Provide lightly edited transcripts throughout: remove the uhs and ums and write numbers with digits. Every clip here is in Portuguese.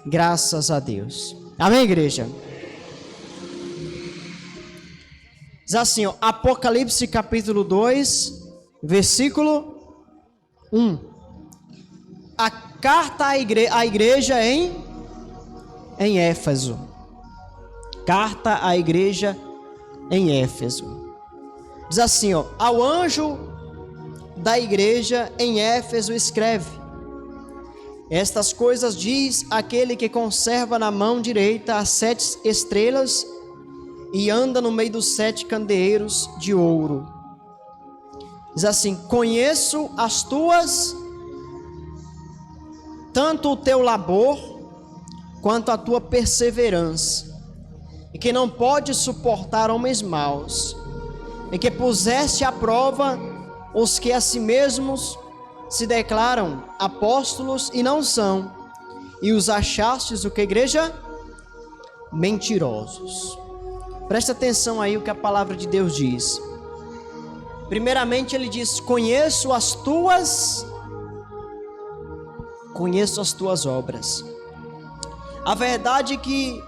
Graças a Deus. Amém, igreja? Diz assim, ó, Apocalipse capítulo 2, versículo 1. A carta à igreja em Éfeso. Carta à igreja em Éfeso. Diz assim, ó, ao anjo da igreja em Éfeso escreve: estas coisas diz aquele que conserva na mão direita as 7 estrelas e anda no meio dos 7 candeeiros de ouro. Diz assim: conheço as tuas, tanto o teu labor, quanto a tua perseverança, e que não pode suportar homens maus, e que puseste à prova os que a si mesmos se declaram apóstolos e não são, e os achastes o que, igreja? Mentirosos. Presta atenção aí o que a palavra de Deus diz. Primeiramente ele diz: conheço as tuas obras. A verdade é que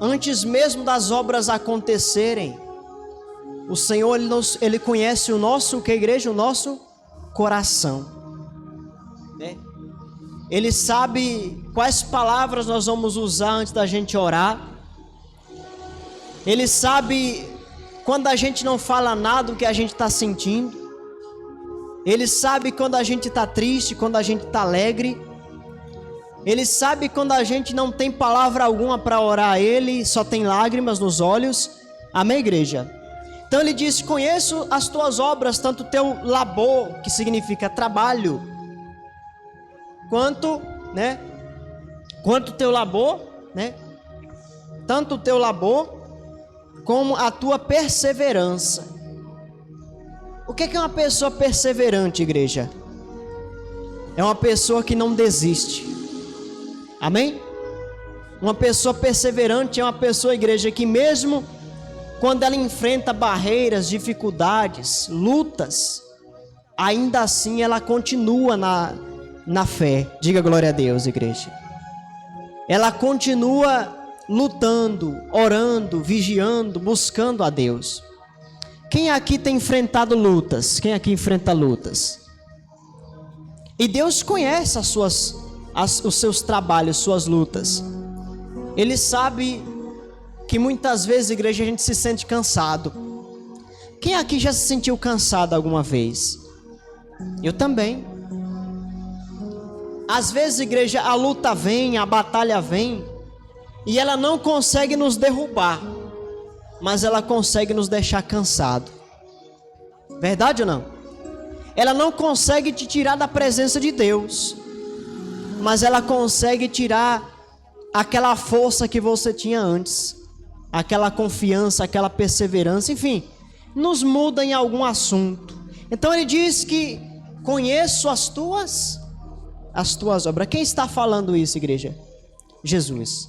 antes mesmo das obras acontecerem, o Senhor ele conhece o nosso, o que, igreja? O nosso coração, né? Ele sabe quais palavras nós vamos usar antes da gente orar. Ele sabe quando a gente não fala nada o que a gente está sentindo. Ele sabe quando a gente está triste, quando a gente está alegre. Ele sabe quando a gente não tem palavra alguma para orar a Ele, só tem lágrimas nos olhos. Amém, igreja? Então ele diz: conheço as tuas obras, tanto o teu labor, que significa trabalho, quanto o teu labor, né? Tanto o teu labor como a tua perseverança. O que é uma pessoa perseverante, igreja? É uma pessoa que não desiste. Amém? Uma pessoa perseverante é uma pessoa, igreja, que mesmo quando ela enfrenta barreiras, dificuldades, lutas, ainda assim ela continua na fé. Diga glória a Deus, igreja. Ela continua lutando, orando, vigiando, buscando a Deus. Quem aqui tem enfrentado lutas? Quem aqui enfrenta lutas? E Deus conhece os seus trabalhos, suas lutas. Ele sabe que muitas vezes, igreja, a gente se sente cansado. Quem aqui já se sentiu cansado alguma vez? Eu também. Às vezes, igreja, a luta vem, a batalha vem, e ela não consegue nos derrubar, mas ela consegue nos deixar cansado. Verdade ou não? Ela não consegue te tirar da presença de Deus, mas ela consegue tirar aquela força que você tinha antes, aquela confiança, aquela perseverança, enfim, nos muda em algum assunto. Então ele diz que conheço as tuas obras. Quem está falando isso, igreja? Jesus.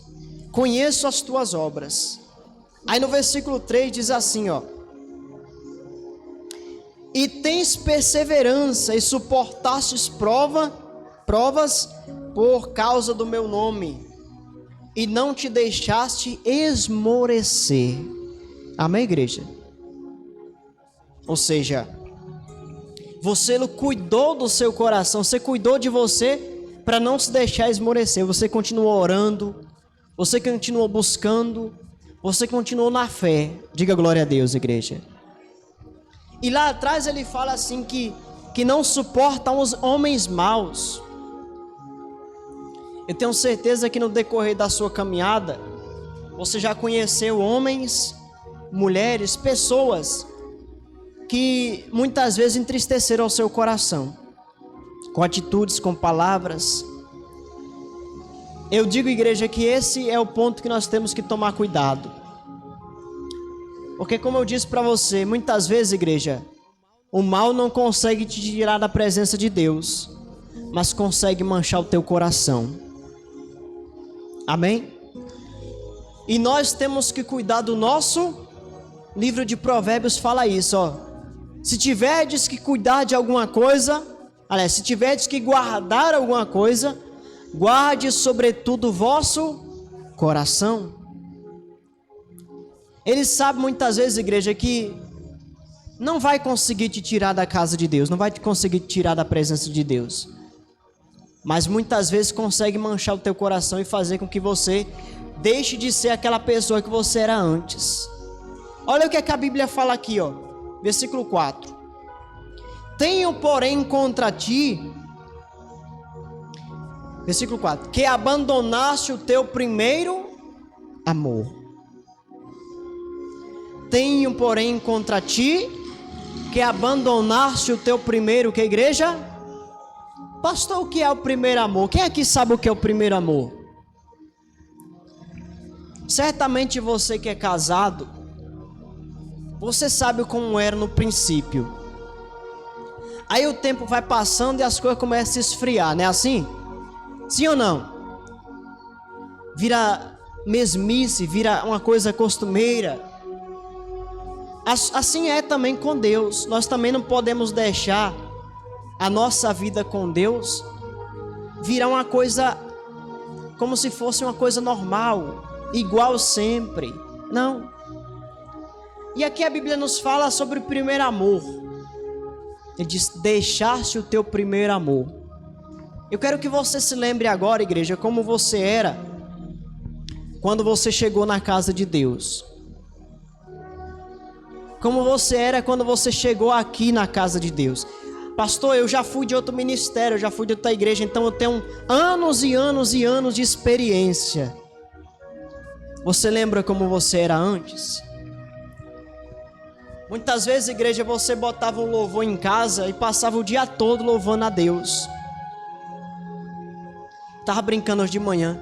Conheço as tuas obras. Aí no versículo 3 diz assim, ó: e tens perseverança e suportastes provas por causa do meu nome, e não te deixaste esmorecer. Amém, igreja? Ou seja, você cuidou do seu coração, você cuidou de você para não se deixar esmorecer. Você continuou orando, você continuou buscando, você continuou na fé. Diga glória a Deus, igreja. E lá atrás ele fala assim que não suportam os homens maus. Eu tenho certeza que no decorrer da sua caminhada, você já conheceu homens, mulheres, pessoas que muitas vezes entristeceram o seu coração, com atitudes, com palavras. Eu digo, igreja, que esse é o ponto que nós temos que tomar cuidado. Porque como eu disse para você, muitas vezes, igreja, o mal não consegue te tirar da presença de Deus, mas consegue manchar o teu coração. Amém? E nós temos que cuidar do nosso. Livro de Provérbios fala isso, ó: se tiverdes que cuidar de alguma coisa, aliás, se tiverdes que guardar alguma coisa, guarde sobretudo o vosso coração. Ele sabe muitas vezes, igreja, que não vai conseguir te tirar da casa de Deus, não vai conseguir te tirar da presença de Deus. Mas muitas vezes consegue manchar o teu coração e fazer com que você deixe de ser aquela pessoa que você era antes. Olha o que é que a Bíblia fala aqui, ó. Versículo 4. Tenho, porém, contra ti, versículo 4, que abandonaste o teu primeiro amor. Tenho, porém, contra ti, que abandonaste o teu primeiro, que igreja? Pastor, o que é o primeiro amor? Quem aqui sabe o que é o primeiro amor? Certamente você que é casado, você sabe como era no princípio. Aí o tempo vai passando e as coisas começam a se esfriar, não é assim? Sim ou não? Vira mesmice, vira uma coisa costumeira. Assim é também com Deus. Nós também não podemos deixar a nossa vida com Deus virar uma coisa como se fosse uma coisa normal, igual sempre. Não. E aqui a Bíblia nos fala sobre o primeiro amor. Ele diz: deixaste o teu primeiro amor. Eu quero que você se lembre agora, igreja, como você era quando você chegou na casa de Deus. Como você era quando você chegou aqui na casa de Deus. Pastor, eu já fui de outro ministério, eu já fui de outra igreja, então eu tenho anos e anos e anos de experiência. Você lembra como você era antes? Muitas vezes, igreja, você botava um louvor em casa e passava o dia todo louvando a Deus. Tava brincando hoje de manhã,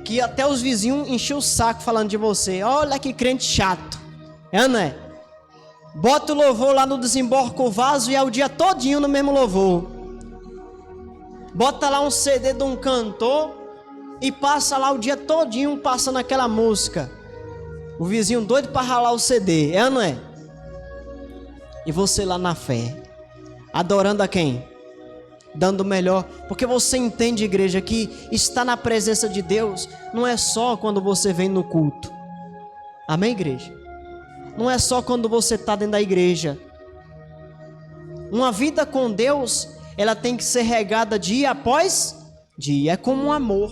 que até os vizinhos enchiam o saco falando de você. Olha que crente chato, é, não é? Bota o louvor lá no desembarco vaso e é o dia todinho no mesmo louvor. Bota lá um CD de um cantor e passa lá o dia todinho passando aquela música. O vizinho doido para ralar o CD, é ou não é? E você lá na fé, adorando a quem? Dando o melhor. Porque você entende, igreja, que estar na presença de Deus não é só quando você vem no culto. Amém, igreja? Não é só quando você está dentro da igreja. Uma vida com Deus, ela tem que ser regada dia após dia. É como um amor.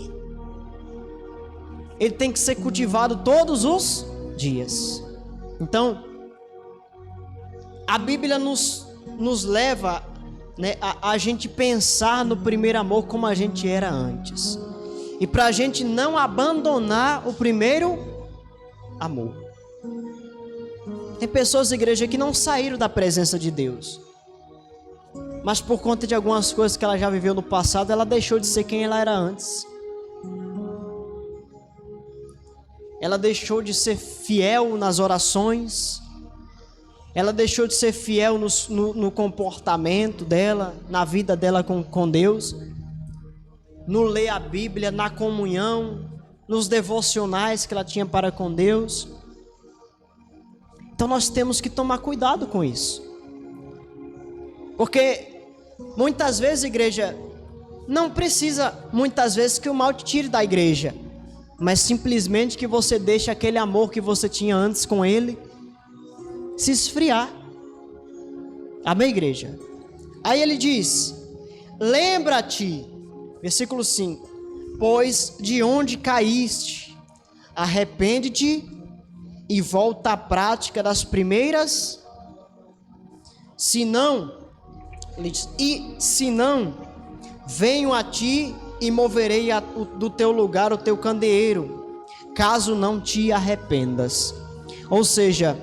Ele tem que ser cultivado todos os dias. Então, a Bíblia nos leva, né, a gente pensar no primeiro amor como a gente era antes. E para a gente não abandonar o primeiro amor. Tem pessoas, igreja, que não saíram da presença de Deus. Mas por conta de algumas coisas que ela já viveu no passado, ela deixou de ser quem ela era antes. Ela deixou de ser fiel nas orações. Ela deixou de ser fiel no comportamento dela, na vida dela com Deus. No ler a Bíblia, na comunhão, nos devocionais que ela tinha para com Deus. Então nós temos que tomar cuidado com isso. Porque muitas vezes, igreja, não precisa muitas vezes que o mal te tire da igreja, mas simplesmente que você deixe aquele amor que você tinha antes com ele se esfriar. Amém, igreja? Aí ele diz: lembra-te, versículo 5, pois de onde caíste, arrepende-te e volta à prática das primeiras. Se não, ele diz, e se não, venho a ti e moverei do teu lugar o teu candeeiro, caso não te arrependas. Ou seja,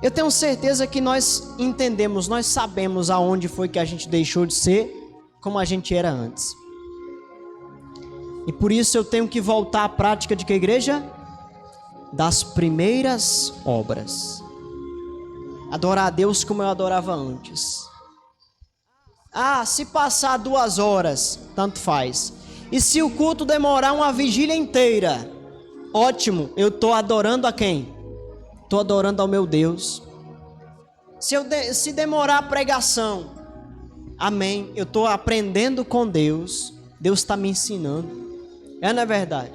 eu tenho certeza que nós entendemos, nós sabemos aonde foi que a gente deixou de ser como a gente era antes. E por isso eu tenho que voltar à prática de que, igreja? Das primeiras obras. Adorar a Deus como eu adorava antes. Ah, se passar 2 horas, tanto faz. E se o culto demorar uma vigília inteira, ótimo, eu estou adorando a quem? Estou adorando ao meu Deus. Se demorar a pregação, amém, eu estou aprendendo com Deus, Deus está me ensinando. Não é verdade?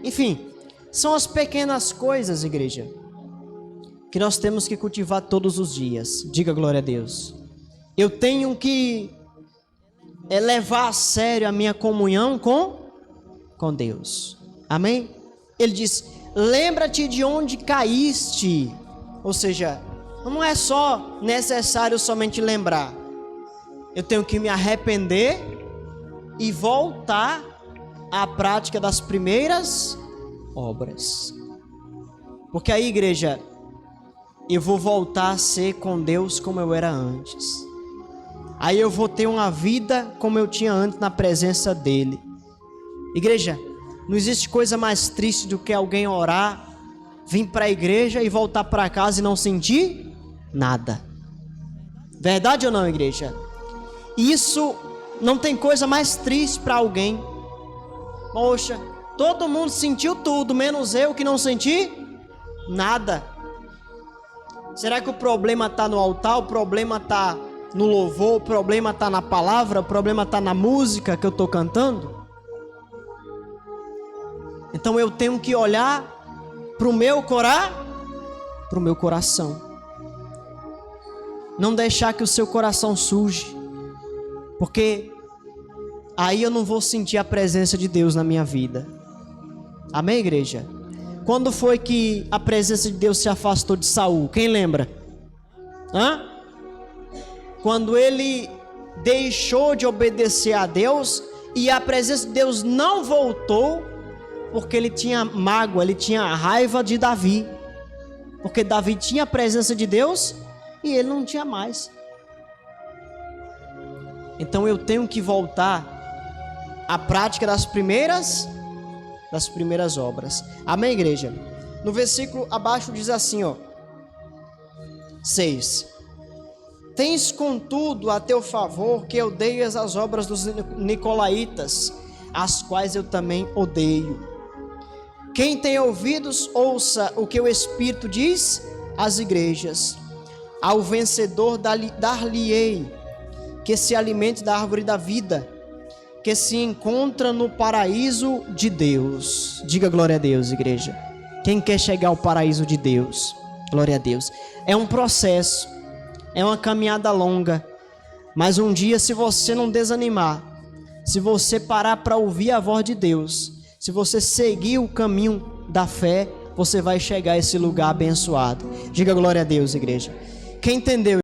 Enfim, são as pequenas coisas, igreja, que nós temos que cultivar todos os dias. Diga glória a Deus. Eu tenho que levar a sério a minha comunhão com Deus. Amém? Ele diz: lembra-te de onde caíste. Ou seja, não é só necessário somente lembrar. Eu tenho que me arrepender e voltar à prática das primeiras obras. Porque aí, igreja, eu vou voltar a ser com Deus como eu era antes. Aí eu vou ter uma vida como eu tinha antes na presença dele. Igreja, não existe coisa mais triste do que alguém orar, vir para a igreja e voltar para casa e não sentir nada. Verdade ou não, igreja? Isso não tem coisa mais triste para alguém. Poxa, todo mundo sentiu tudo, menos eu que não senti nada. Será que o problema está no altar? O problema está no louvor? O problema está na palavra? O problema está na música que eu estou cantando? Então eu tenho que olhar para o meu coração. Não deixar que o seu coração suje, porque aí eu não vou sentir a presença de Deus na minha vida. Amém, igreja? Quando foi que a presença de Deus se afastou de Saul? Quem lembra? Quando ele deixou de obedecer a Deus e a presença de Deus não voltou, porque ele tinha mágoa, ele tinha raiva de Davi. Porque Davi tinha a presença de Deus e ele não tinha mais. Então eu tenho que voltar à prática das primeiras obras. Amém, igreja? No versículo abaixo diz assim, 6. Tens contudo a teu favor que odeias as obras dos nicolaítas, as quais eu também odeio. Quem tem ouvidos, ouça o que o Espírito diz às igrejas. Ao vencedor dar-lhe-ei que se alimente da árvore da vida, que se encontra no paraíso de Deus. Diga glória a Deus, igreja. Quem quer chegar ao paraíso de Deus? Glória a Deus. É um processo, é uma caminhada longa, mas um dia, se você não desanimar, se você parar para ouvir a voz de Deus, se você seguir o caminho da fé, você vai chegar a esse lugar abençoado. Diga glória a Deus, igreja. Quem entendeu?